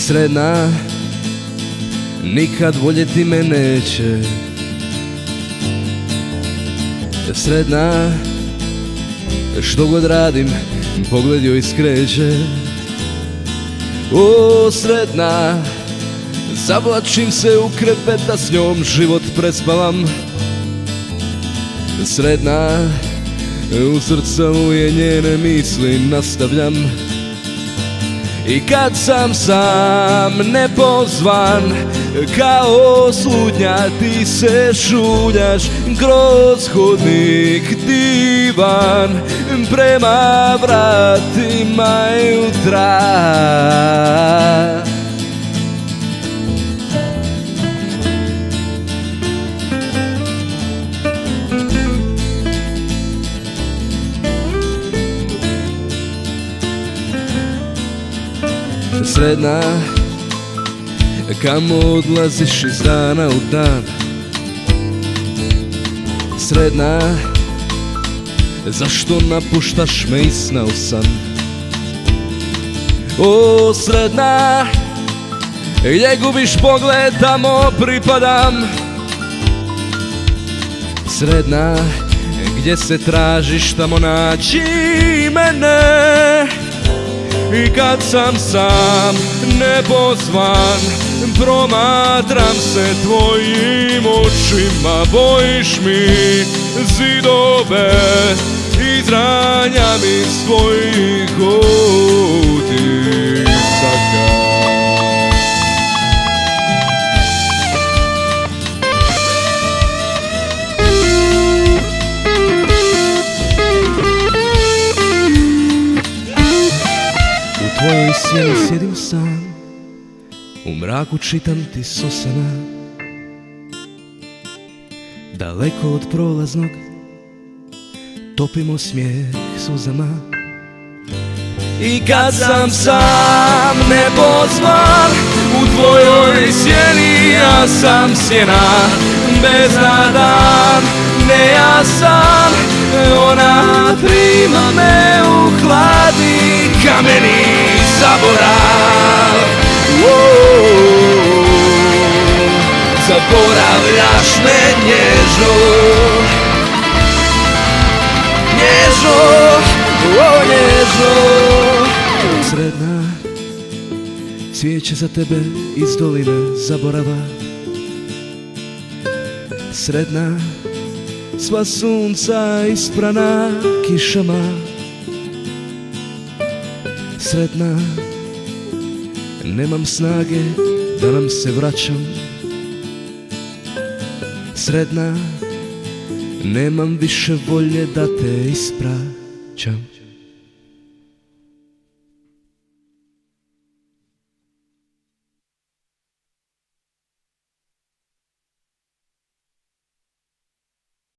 Sredna, nikad voljeti me neće. Sredna, što god radim, pogled joj skreće. O, sretna, zavlačim se u krepet, a s njom život prespavam. Sretna, u srcu je njene misli nastavljam. I kad sam sam nepozvan, kao slutnja ti se šuljaš kroz hodnik divan, prema vratima jutra. Sredna, kamo odlaziš iz dana u dan? Sredna, zašto napuštaš me iz sna u san? O, sredna, gdje gubiš pogled, tamo pripadam. Sredna, gdje se tražiš, tamo naći mene. I kad sam sam nepozvan, promatram se tvojim očima. Bojiš mi zidove, izranjam iz svojih utisaka. U tvojoj sjeni sjedim sam, u mraku čitam ti s usana. Daleko od prolaznog topimo smijeh suzama. I kad sam sam nepozvan, u tvojoj sjeni ja sam sjena. Beznadan, nejasan, ona prima me u hladni kameni zaborav. Zaboravljaš me nježno, nježno, o nježno. Sredna, cvijeće za tebe iz doline zaborava. Sredna, sva sunca isprana kišama. Sretna, nemam snage da nam se vraćam. Sretna, nemam više volje da te ispraćam.